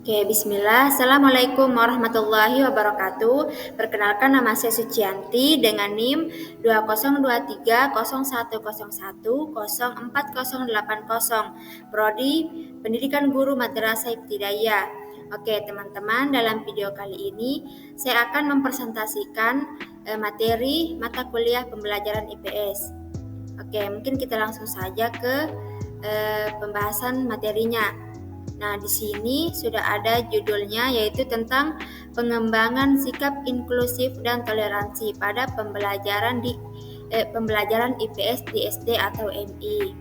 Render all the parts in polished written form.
Oke, bismillah. Assalamualaikum warahmatullahi wabarakatuh. Perkenalkan, nama saya Sucianti dengan NIM 202301010480, Prodi Pendidikan Guru Madrasah Ibtidaiyah. Oke, teman-teman, dalam video kali ini saya akan mempresentasikan materi mata kuliah pembelajaran IPS. Oke, mungkin kita langsung saja ke pembahasan materinya. Nah, di sini sudah ada judulnya, yaitu tentang pengembangan sikap inklusif dan toleransi pada pembelajaran IPS di SD atau MI.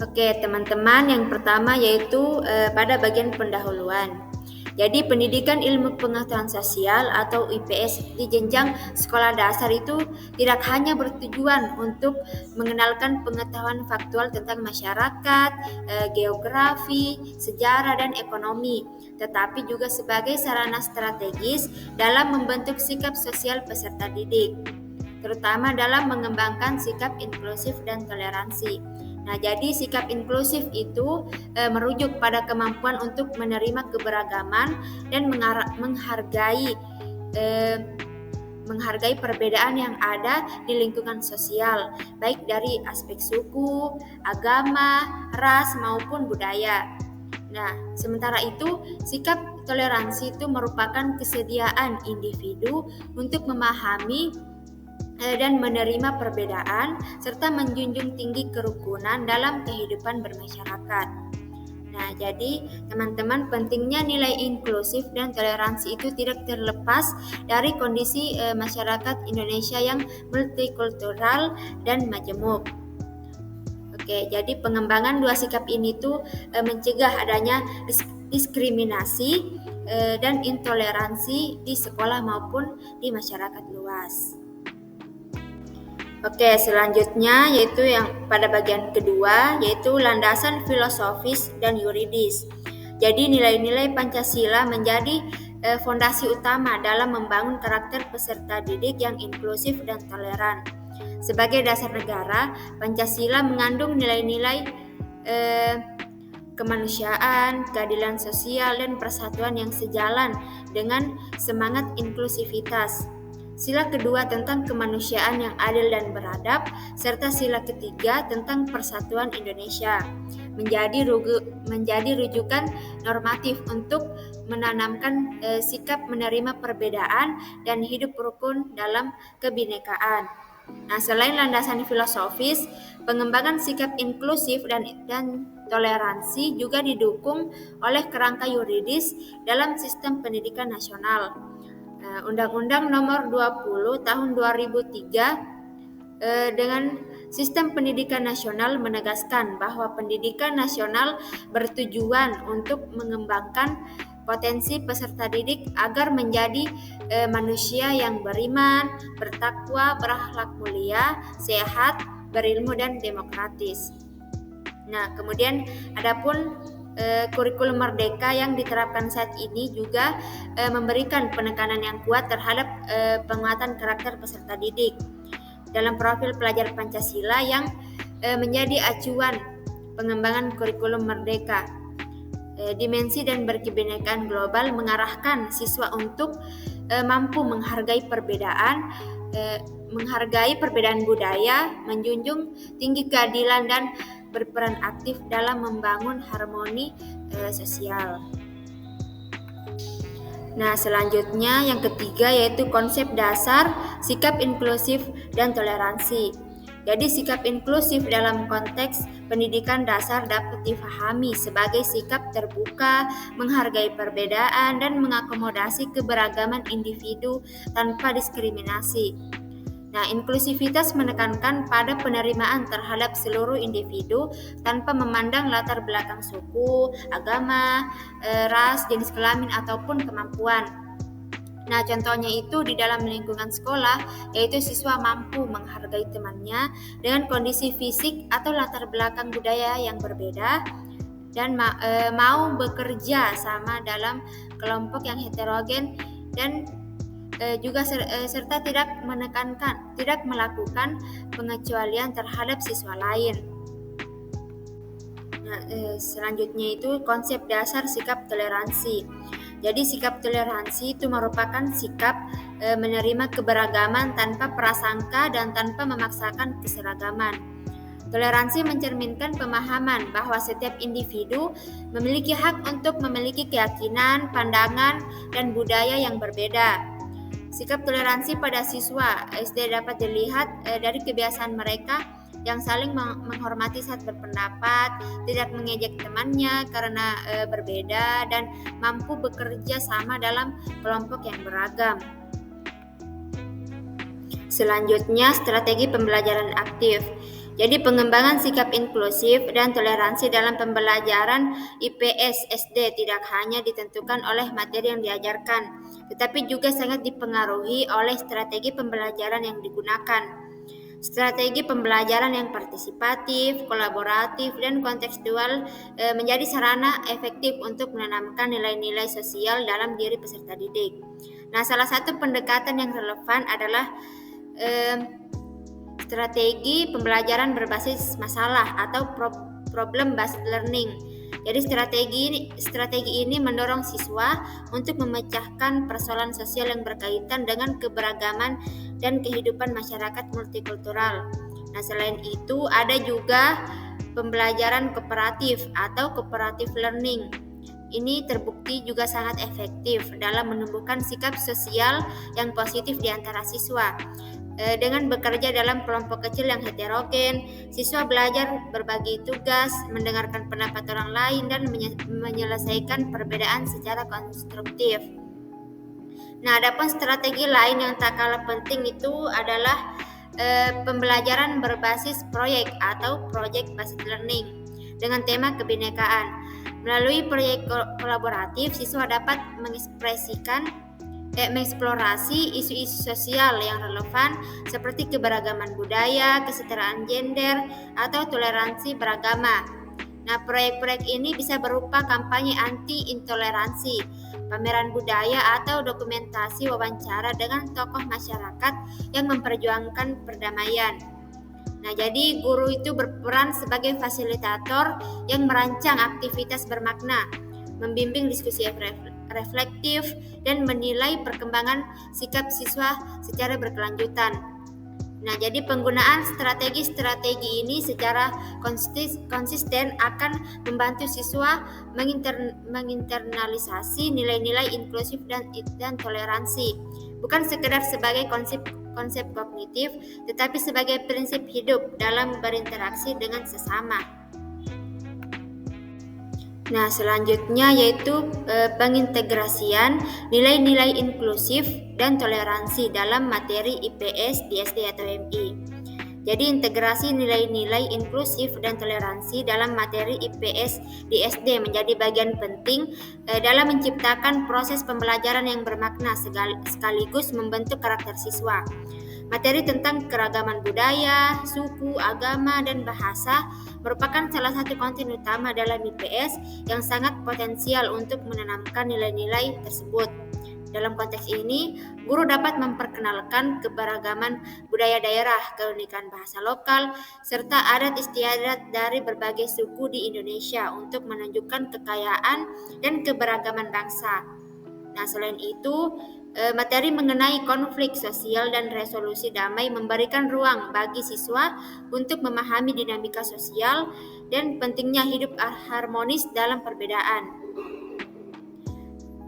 Oke, teman-teman, yang pertama yaitu pada bagian pendahuluan. Jadi pendidikan ilmu pengetahuan sosial atau IPS di jenjang sekolah dasar itu tidak hanya bertujuan untuk mengenalkan pengetahuan faktual tentang masyarakat, geografi, sejarah, dan ekonomi, tetapi juga sebagai sarana strategis dalam membentuk sikap sosial peserta didik, terutama dalam mengembangkan sikap inklusif dan toleransi. Nah, jadi sikap inklusif itu merujuk pada kemampuan untuk menerima keberagaman dan menghargai perbedaan yang ada di lingkungan sosial, baik dari aspek suku, agama, ras maupun budaya. Nah, sementara itu sikap toleransi itu merupakan kesediaan individu untuk memahami dan menerima perbedaan, serta menjunjung tinggi kerukunan dalam kehidupan bermasyarakat. Nah, jadi teman-teman, pentingnya nilai inklusif dan toleransi itu tidak terlepas dari kondisi masyarakat Indonesia yang multikultural dan majemuk. Oke, jadi pengembangan dua sikap ini tuh mencegah adanya diskriminasi dan intoleransi di sekolah maupun di masyarakat luas. Oke, selanjutnya yaitu yang pada bagian kedua, yaitu landasan filosofis dan yuridis. Jadi nilai-nilai Pancasila menjadi fondasi utama dalam membangun karakter peserta didik yang inklusif dan toleran. Sebagai dasar negara, Pancasila mengandung nilai-nilai kemanusiaan, keadilan sosial, dan persatuan yang sejalan dengan semangat inklusivitas. Sila kedua tentang kemanusiaan yang adil dan beradab, serta sila ketiga tentang persatuan Indonesia menjadi rujukan normatif untuk menanamkan sikap menerima perbedaan dan hidup rukun dalam kebinekaan. Nah, selain landasan filosofis, pengembangan sikap inklusif dan toleransi juga didukung oleh kerangka yuridis dalam sistem pendidikan nasional. Undang-Undang Nomor 20 Tahun 2003 dengan Sistem Pendidikan Nasional menegaskan bahwa pendidikan nasional bertujuan untuk mengembangkan potensi peserta didik agar menjadi manusia yang beriman, bertakwa, berakhlak mulia, sehat, berilmu, dan demokratis. Nah, kemudian adapun kurikulum merdeka yang diterapkan saat ini juga memberikan penekanan yang kuat terhadap penguatan karakter peserta didik dalam profil pelajar Pancasila yang menjadi acuan pengembangan kurikulum merdeka. Dimensi dan berkebinekaan global mengarahkan siswa untuk mampu menghargai perbedaan budaya, menjunjung tinggi keadilan, dan berperan aktif dalam membangun harmoni sosial. Nah, selanjutnya yang ketiga yaitu konsep dasar sikap inklusif dan toleransi. Jadi sikap inklusif dalam konteks pendidikan dasar dapat difahami sebagai sikap terbuka, menghargai perbedaan, dan mengakomodasi keberagaman individu tanpa diskriminasi. Nah, inklusivitas menekankan pada penerimaan terhadap seluruh individu tanpa memandang latar belakang suku, agama, ras, jenis kelamin, ataupun kemampuan. Nah, contohnya itu di dalam lingkungan sekolah, yaitu siswa mampu menghargai temannya dengan kondisi fisik atau latar belakang budaya yang berbeda dan mau bekerja sama dalam kelompok yang heterogen dan juga serta tidak melakukan pengecualian terhadap siswa lain. Nah, selanjutnya itu konsep dasar sikap toleransi. Jadi sikap toleransi itu merupakan sikap menerima keberagaman tanpa prasangka dan tanpa memaksakan keseragaman. Toleransi mencerminkan pemahaman bahwa setiap individu memiliki hak untuk memiliki keyakinan, pandangan, dan budaya yang berbeda. Sikap toleransi pada siswa SD dapat dilihat dari kebiasaan mereka yang saling menghormati saat berpendapat, tidak mengejek temannya karena berbeda, dan mampu bekerja sama dalam kelompok yang beragam. Selanjutnya, strategi pembelajaran aktif. Jadi pengembangan sikap inklusif dan toleransi dalam pembelajaran IPS SD tidak hanya ditentukan oleh materi yang diajarkan, tetapi juga sangat dipengaruhi oleh strategi pembelajaran yang digunakan. Strategi pembelajaran yang partisipatif, kolaboratif, dan kontekstual menjadi sarana efektif untuk menanamkan nilai-nilai sosial dalam diri peserta didik. Nah, salah satu pendekatan yang relevan adalah strategi pembelajaran berbasis masalah atau problem based learning. Jadi strategi ini mendorong siswa untuk memecahkan persoalan sosial yang berkaitan dengan keberagaman dan kehidupan masyarakat multikultural. Nah, selain itu ada juga pembelajaran kooperatif atau cooperative learning. Ini terbukti juga sangat efektif dalam menumbuhkan sikap sosial yang positif di antara siswa. Dengan bekerja dalam kelompok kecil yang heterogen, siswa belajar berbagi tugas, mendengarkan pendapat orang lain, dan menyelesaikan perbedaan secara konstruktif. Nah, adapun strategi lain yang tak kalah penting itu adalah pembelajaran berbasis proyek atau project based learning dengan tema kebinekaan. Melalui proyek kolaboratif, siswa dapat mengeksplorasi isu-isu sosial yang relevan seperti keberagaman budaya, kesetaraan gender, atau toleransi beragama. Nah, proyek-proyek ini bisa berupa kampanye anti-intoleransi, pameran budaya, atau dokumentasi wawancara dengan tokoh masyarakat yang memperjuangkan perdamaian. Nah, jadi guru itu berperan sebagai fasilitator yang merancang aktivitas bermakna, membimbing diskusi reflektif, dan menilai perkembangan sikap siswa secara berkelanjutan. Nah, jadi penggunaan strategi-strategi ini secara konsisten akan membantu siswa menginternalisasi nilai-nilai inklusif dan toleransi, bukan sekedar sebagai konsep kognitif, tetapi sebagai prinsip hidup dalam berinteraksi dengan sesama. Nah, selanjutnya yaitu pengintegrasian nilai-nilai inklusif dan toleransi dalam materi IPS di SD atau MI. Jadi integrasi nilai-nilai inklusif dan toleransi dalam materi IPS di SD menjadi bagian penting dalam menciptakan proses pembelajaran yang bermakna sekaligus membentuk karakter siswa. Materi tentang keragaman budaya, suku, agama, dan bahasa merupakan salah satu konten utama dalam IPS yang sangat potensial untuk menanamkan nilai-nilai tersebut. Dalam konteks ini, guru dapat memperkenalkan keberagaman budaya daerah, keunikan bahasa lokal, serta adat istiadat dari berbagai suku di Indonesia untuk menunjukkan kekayaan dan keberagaman bangsa. Nah, selain itu, materi mengenai konflik sosial dan resolusi damai memberikan ruang bagi siswa untuk memahami dinamika sosial dan pentingnya hidup harmonis dalam perbedaan.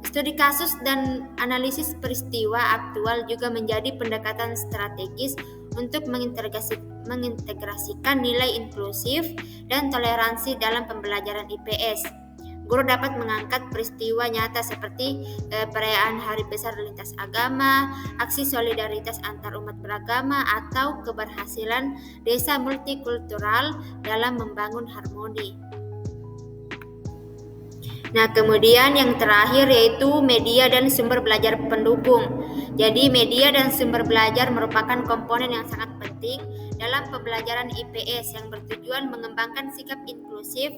Studi kasus dan analisis peristiwa aktual juga menjadi pendekatan strategis untuk mengintegrasikan nilai inklusif dan toleransi dalam pembelajaran IPS. Guru dapat mengangkat peristiwa nyata seperti perayaan Hari Besar Lintas Agama, aksi solidaritas antar umat beragama, atau keberhasilan desa multikultural dalam membangun harmoni. Nah, kemudian yang terakhir yaitu media dan sumber belajar pendukung. Jadi media dan sumber belajar merupakan komponen yang sangat penting dalam pembelajaran IPS yang bertujuan mengembangkan sikap inklusif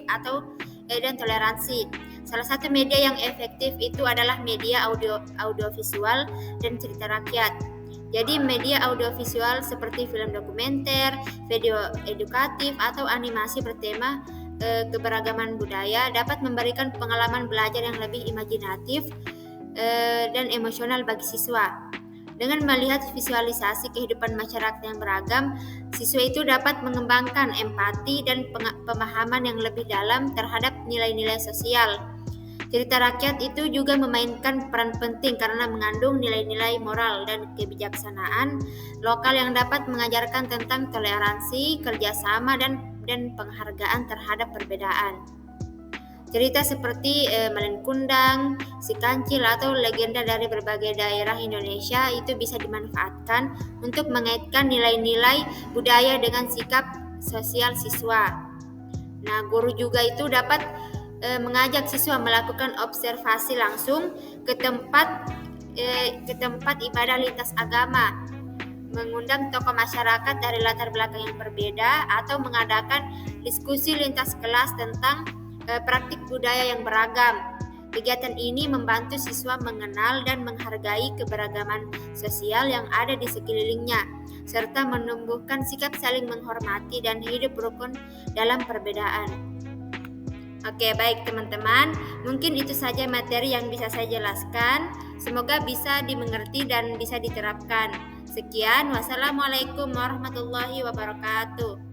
dan toleransi. Salah satu media yang efektif itu adalah media audiovisual dan cerita rakyat. Jadi media audiovisual seperti film dokumenter, video edukatif, atau animasi bertema keberagaman budaya dapat memberikan pengalaman belajar yang lebih imajinatif dan emosional bagi siswa. Dengan melihat visualisasi kehidupan masyarakat yang beragam, siswa itu dapat mengembangkan empati dan pemahaman yang lebih dalam terhadap nilai-nilai sosial. Cerita rakyat itu juga memainkan peran penting karena mengandung nilai-nilai moral dan kebijaksanaan lokal yang dapat mengajarkan tentang toleransi, kerjasama, dan penghargaan terhadap perbedaan. Cerita seperti Malin Kundang, Si Kancil, atau legenda dari berbagai daerah Indonesia itu bisa dimanfaatkan untuk mengaitkan nilai-nilai budaya dengan sikap sosial siswa. Nah, guru juga itu dapat mengajak siswa melakukan observasi langsung ke tempat ibadah lintas agama, mengundang tokoh masyarakat dari latar belakang yang berbeda, atau mengadakan diskusi lintas kelas tentang praktik budaya yang beragam. Kegiatan ini membantu siswa mengenal dan menghargai keberagaman sosial yang ada di sekelilingnya, serta menumbuhkan sikap saling menghormati dan hidup rukun dalam perbedaan. Oke, baik teman-teman, mungkin itu saja materi yang bisa saya jelaskan. Semoga bisa dimengerti dan bisa diterapkan. Sekian, wassalamualaikum warahmatullahi wabarakatuh.